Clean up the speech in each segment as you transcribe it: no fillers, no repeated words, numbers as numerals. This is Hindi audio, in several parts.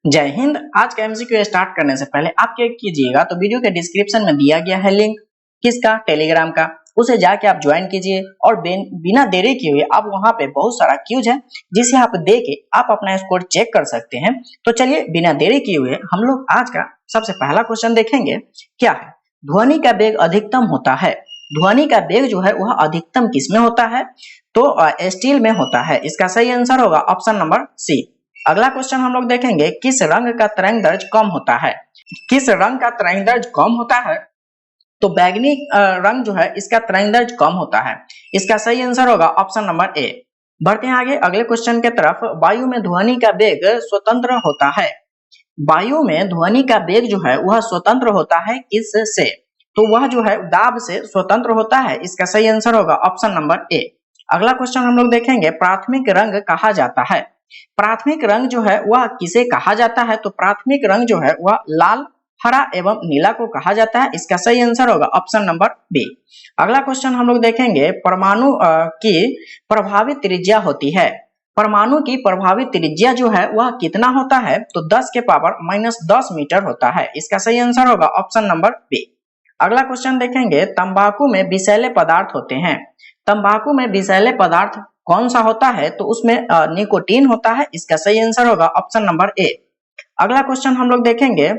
जय हिंद। आज का एमसीक्यू स्टार्ट करने से पहले आप क्या कीजिएगा तो वीडियो के डिस्क्रिप्शन में दिया गया है लिंक किसका, टेलीग्राम का, उसे जाके आप ज्वाइन कीजिए और बिना देरी किए हुए आप वहां पे बहुत सारा क्यूज है जिसे आप दे के आप अपना स्कोर चेक कर सकते हैं। तो चलिए बिना देरी किए हुए हम लोग आज का सबसे पहला क्वेश्चन देखेंगे। क्या है? ध्वनि का वेग अधिकतम होता है। ध्वनि का वेग जो है वह अधिकतम किसमें होता है? तो स्टील में होता है। इसका सही आंसर होगा ऑप्शन नंबर सी। अगला क्वेश्चन हम लोग देखेंगे, किस रंग का तरंग दैर्ध्य कम होता है? किस रंग का तरंग दैर्ध्य कम होता है? तो बैगनी रंग जो है इसका तरंग दैर्ध्य कम होता है। इसका सही आंसर होगा ऑप्शन नंबर ए। बढ़ते हैं आगे अगले क्वेश्चन के तरफ। वायु में ध्वनि का वेग स्वतंत्र होता है। वायु में ध्वनि का वेग जो है वह स्वतंत्र होता है किससे? तो वह जो है दाब से स्वतंत्र होता है। इसका सही आंसर होगा ऑप्शन नंबर ए। अगला क्वेश्चन हम लोग देखेंगे, प्राथमिक रंग कहा जाता है। प्राथमिक रंग जो है वह किसे कहा जाता है? तो प्राथमिक रंग जो है वह लाल, हरा एवं नीला को कहा जाता है। इसका सही आंसर होगा ऑप्शन नंबर बी। अगला क्वेश्चन हम लोग देखेंगे, परमाणु की प्रभावी त्रिज्या होती है। परमाणु की प्रभावी त्रिज्या जो है वह कितना होता है? तो 10 के पावर -10 मीटर होता है। इसका सही आंसर होगा ऑप्शन नंबर बी। अगला क्वेश्चन देखेंगे, तंबाकू में विषैले पदार्थ होते हैं। तंबाकू में विषैले पदार्थ कौन सा होता है? तो उसमें निकोटीन होता है। इसका सही आंसर होगा ऑप्शन नंबर ए। अगला क्वेश्चन हम लोग देखेंगे,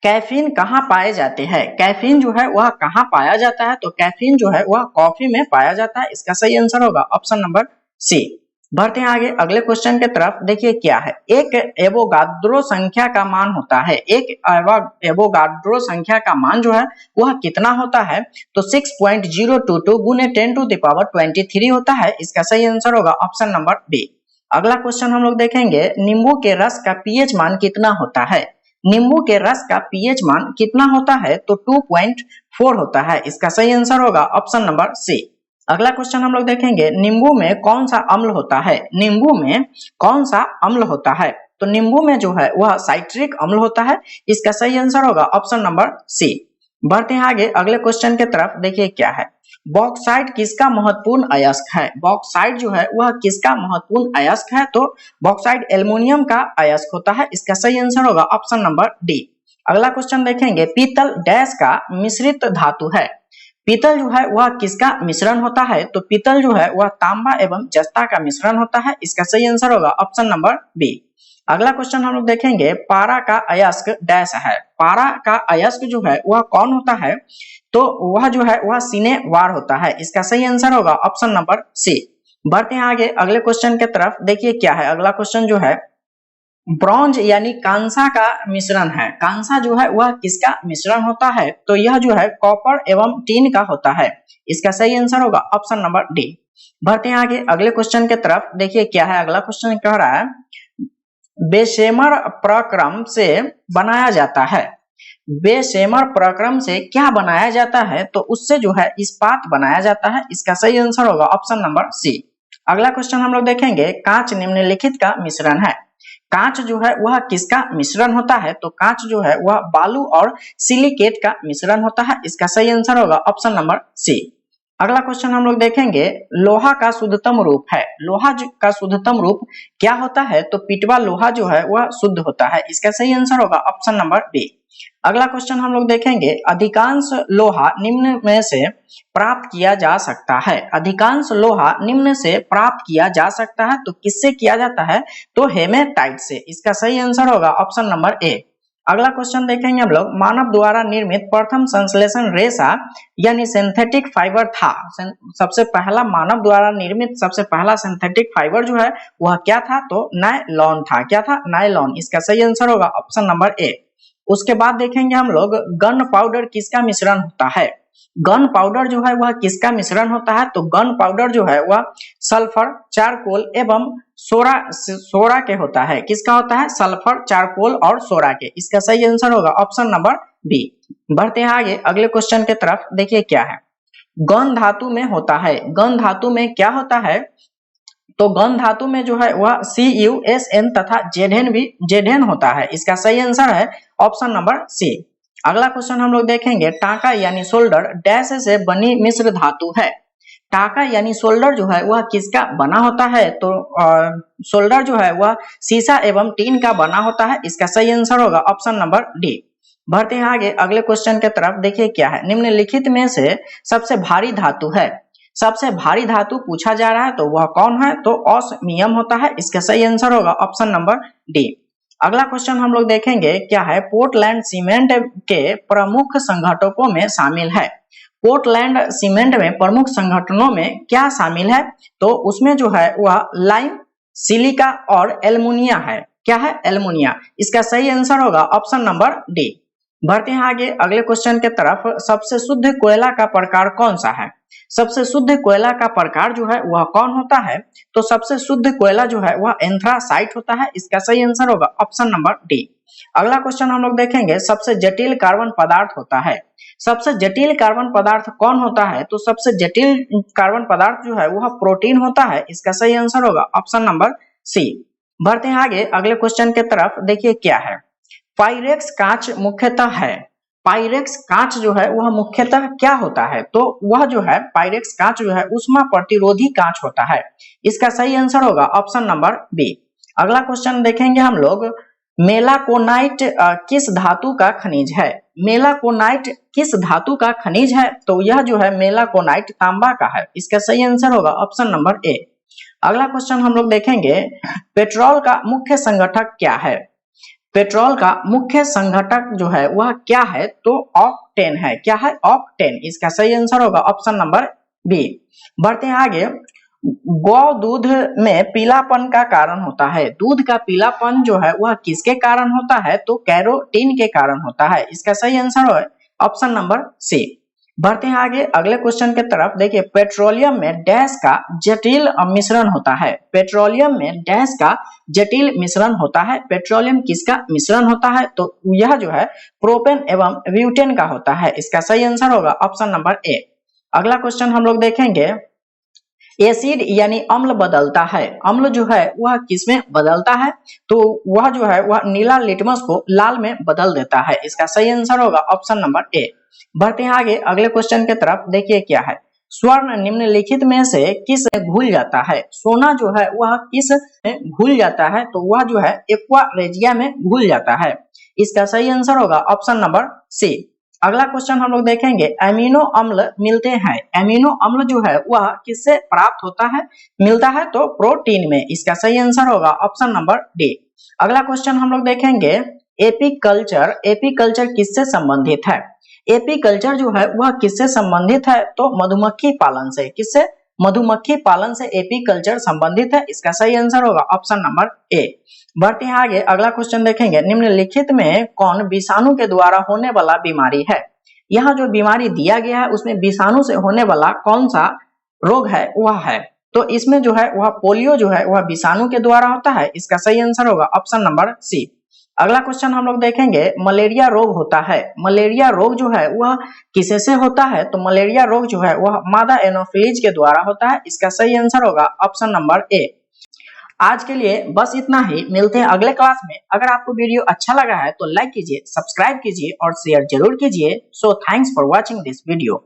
कैफीन कहाँ पाए जाते हैं? कैफीन जो है वह कहाँ पाया जाता है? तो कैफीन जो है वह कॉफी में पाया जाता है। इसका सही आंसर होगा ऑप्शन नंबर सी। बढ़ते हैं आगे अगले क्वेश्चन के तरफ। देखिए क्या है, एक एवोगाड्रो संख्या का मान होता है। एक एवोगाड्रो संख्या का मान जो है वह कितना होता है? तो 6.022 गुने 10⁻23 होता है। इसका सही आंसर होगा ऑप्शन नंबर बी। अगला क्वेश्चन हम लोग देखेंगे, नींबू के रस का पीएच मान कितना होता है? नींबू के रस का पीएच मान कितना होता है? तो 2.4 होता है। इसका सही आंसर होगा ऑप्शन नंबर सी। अगला क्वेश्चन हम लोग देखेंगे, नींबू में कौन सा अम्ल होता है? नींबू में कौन सा अम्ल होता है? तो नींबू में जो है वह साइट्रिक अम्ल होता है। इसका सही आंसर होगा ऑप्शन नंबर सी। बढ़ते हैं आगे अगले क्वेश्चन के तरफ। देखिए क्या है, बॉक्साइट किसका महत्वपूर्ण अयस्क है? बॉक्साइट जो है वह किसका महत्वपूर्ण अयस्क है? तो बॉक्साइट एल्युमिनियम का अयस्क होता है। इसका सही आंसर होगा ऑप्शन नंबर डी। अगला क्वेश्चन देखेंगे, पीतल डैश का मिश्रित धातु है। पीतल जो है वह किसका मिश्रण होता है? तो पीतल जो है वह तांबा एवं जस्ता का मिश्रण होता है। इसका सही आंसर होगा ऑप्शन नंबर बी। अगला क्वेश्चन हम लोग देखेंगे, पारा का अयस्क डैश है। पारा का अयस्क जो है वह कौन होता है? तो वह जो है वह सीने वार होता है। इसका सही आंसर होगा ऑप्शन नंबर सी। बढ़ते हैं आगे अगले क्वेश्चन के तरफ। देखिए क्या है, अगला क्वेश्चन जो है, ब्रॉन्ज यानी कांसा का मिश्रण है। कांसा जो है वह किसका मिश्रण होता है? तो यह जो है कॉपर एवं टीन का होता है। इसका सही आंसर होगा ऑप्शन नंबर डी। बढ़ते हैं आगे अगले क्वेश्चन के तरफ। देखिए क्या है, अगला क्वेश्चन कह रहा है, बेशेमर प्रक्रम से बनाया जाता है। बेशेमर प्रक्रम से क्या बनाया जाता है? तो उससे जो है इस्पात बनाया जाता है। इसका सही आंसर होगा ऑप्शन नंबर सी। अगला क्वेश्चन हम लोग देखेंगे, कांच निम्नलिखित का मिश्रण है। कांच जो है वह किसका मिश्रण होता है? तो कांच जो है वह बालू और सिलिकेट का मिश्रण होता है। इसका सही आंसर होगा ऑप्शन नंबर सी। अगला क्वेश्चन हम लोग देखेंगे, लोहा का शुद्धतम रूप है। लोहा का शुद्धतम रूप क्या होता है? तो पिटवा लोहा जो है वह शुद्ध होता है। इसका सही आंसर होगा ऑप्शन नंबर बी। अगला क्वेश्चन हम लोग देखेंगे, अधिकांश लोहा निम्न में से प्राप्त किया जा सकता है। अधिकांश लोहा निम्न से प्राप्त किया जा सकता है। तो किससे किया जाता है? तो हेमेटाइट से। इसका सही आंसर होगा ऑप्शन नंबर ए। अगला क्वेश्चन देखेंगे हम लोग, मानव द्वारा निर्मित प्रथम संश्लेषण रेशा यानी सिंथेटिक फाइबर था। सबसे पहला मानव द्वारा निर्मित सबसे पहला सिंथेटिक फाइबर जो है वह क्या था? तो नायलॉन था। क्या था? नायलॉन। इसका सही आंसर होगा ऑप्शन नंबर ए। उसके बाद देखेंगे हम लोग, गन पाउडर किसका मिश्रण होता है? गन पाउडर जो है वह किसका मिश्रण होता है? तो गन पाउडर जो है वह सल्फर, चारकोल एवं सोरा के होता है। किसका होता है? सल्फर, चारकोल और सोरा के। इसका सही आंसर होगा ऑप्शन नंबर बी। बढ़ते हैं आगे अगले क्वेश्चन के तरफ। देखिए क्या है, गन धातु में होता है। गन धातु में क्या होता है? तो गन धातु में जो है वह CuSN तथा Zn होता है। इसका सही आंसर है ऑप्शन नंबर सी। अगला क्वेश्चन हम लोग देखेंगे, टांका यानी शोल्डर डैश से बनी मिश्र धातु है। टाका यानी सोल्डर जो है वह किसका बना होता है? तो सोल्डर जो है वह शीशा एवं टीन का बना होता है। इसका सही आंसर होगा ऑप्शन नंबर डी। बढ़ते हैं आगे अगले क्वेश्चन के तरफ। देखिए क्या है, निम्नलिखित में से सबसे भारी धातु है। सबसे भारी धातु पूछा जा रहा है तो वह कौन है? तो ऑस्मियम होता है। इसका सही आंसर होगा ऑप्शन नंबर डी। अगला क्वेश्चन हम लोग देखेंगे क्या है, पोर्टलैंड सीमेंट के प्रमुख संगठकों में शामिल है। पोर्टलैंड सीमेंट में प्रमुख संगठनों में क्या शामिल है? तो उसमें जो है वह लाइम, सिलिका और एल्युमिनिया है। क्या है? एल्युमिनिया। इसका सही आंसर होगा ऑप्शन नंबर डी। बढ़ते हैं आगे अगले क्वेश्चन के तरफ। सबसे शुद्ध कोयला का प्रकार कौन सा है? सबसे शुद्ध कोयला का प्रकार जो है वह कौन होता है? तो सबसे शुद्ध कोयला जो है वह एंथ्रासाइट होता है। इसका सही आंसर होगा ऑप्शन नंबर डी। अगला क्वेश्चन हम लोग देखेंगे, सबसे जटिल कार्बन पदार्थ होता है। सबसे जटिल कार्बन पदार्थ कौन होता है? तो सबसे जटिल कार्बन पदार्थ जो है वह प्रोटीन होता है। इसका सही आंसर होगा ऑप्शन नंबर सी। बढ़ते हैं आगे अगले क्वेश्चन के तरफ। देखिए क्या है, पाइरेक्स कांच मुख्यतः है। पाइरेक्स कांच जो है वह मुख्यतः क्या होता है? तो वह जो है पाइरेक्स कांच जो है उष्मा प्रतिरोधी कांच होता है। इसका सही आंसर होगा ऑप्शन नंबर बी। अगला क्वेश्चन देखेंगे हम लोग, मेलाकोनाइट किस धातु का खनिज है? मेलाकोनाइट किस धातु का खनिज है? तो यह जो है मेलाकोनाइट तांबा का है। इसका सही आंसर होगा ऑप्शन नंबर ए। अगला क्वेश्चन हम लोग देखेंगे, पेट्रोल का मुख्य संगठक क्या है? पेट्रोल का मुख्य संगठक जो है वह क्या है? तो ऑक्टेन है। क्या है? ऑक्टेन। इसका सही आंसर होगा ऑप्शन नंबर बी। बढ़ते हैं आगे, गौ दूध में पीलापन का कारण होता है। दूध का पीलापन जो है वह किसके कारण होता है? तो कैरोटीन के कारण होता है। इसका सही आंसर है ऑप्शन नंबर सी। बढ़ते हैं आगे अगले क्वेश्चन के तरफ। देखिए, पेट्रोलियम में डैश का जटिल मिश्रण होता है। पेट्रोलियम में डैश का जटिल मिश्रण होता है। पेट्रोलियम किसका मिश्रण होता है? तो यह जो है प्रोपेन एवं ब्यूटेन का होता है। इसका सही आंसर होगा ऑप्शन नंबर ए। अगला क्वेश्चन हम लोग देखेंगे, एसिड यानी अम्ल बदलता है। अम्ल जो है वह किसमें बदलता है? तो वह जो है वह नीला लिटमस को लाल में बदल देता है। इसका सही आंसर होगा ऑप्शन नंबर ए। बढ़ते हैं आगे अगले क्वेश्चन के तरफ। देखिए क्या है, स्वर्ण निम्नलिखित में से किस में घुल जाता है? सोना जो है वह किस में घुल जाता है? तो वह जो है एक्वा रेजिया में घुल जाता है। इसका सही आंसर होगा ऑप्शन नंबर सी। अगला क्वेश्चन हम लोग देखेंगे, अमीनो अम्ल मिलते हैं। अमीनो अम्ल जो है वह किससे प्राप्त होता है? मिलता है तो प्रोटीन में। इसका सही आंसर होगा ऑप्शन नंबर डी। अगला क्वेश्चन हम लोग देखेंगे, एपीकल्चर। एपीकल्चर किससे संबंधित है? एपीकल्चर जो है वह किससे संबंधित है? तो मधुमक्खी पालन से। किससे? मधुमक्खी पालन से एपीकल्चर संबंधित है। इसका सही आंसर होगा ऑप्शन नंबर ए। बढ़ते हैं आगे अगला क्वेश्चन देखेंगे, निम्नलिखित में कौन विषाणु के द्वारा होने वाला बीमारी है? यहाँ जो बीमारी दिया गया है उसमें विषाणु से होने वाला कौन सा रोग है वह है? तो इसमें जो है वह पोलियो जो है वह विषाणु के द्वारा होता है। इसका सही आंसर होगा ऑप्शन नंबर सी। अगला क्वेश्चन हम लोग देखेंगे, मलेरिया रोग होता है। मलेरिया रोग जो है वह किसे से होता है? तो मलेरिया रोग जो है वह मादा एनोफिलीज के द्वारा होता है। इसका सही आंसर होगा ऑप्शन नंबर ए। आज के लिए बस इतना ही, मिलते हैं अगले क्लास में। अगर आपको वीडियो अच्छा लगा है तो लाइक कीजिए, सब्सक्राइब कीजिए और शेयर जरूर कीजिए। So thanks for watching this video.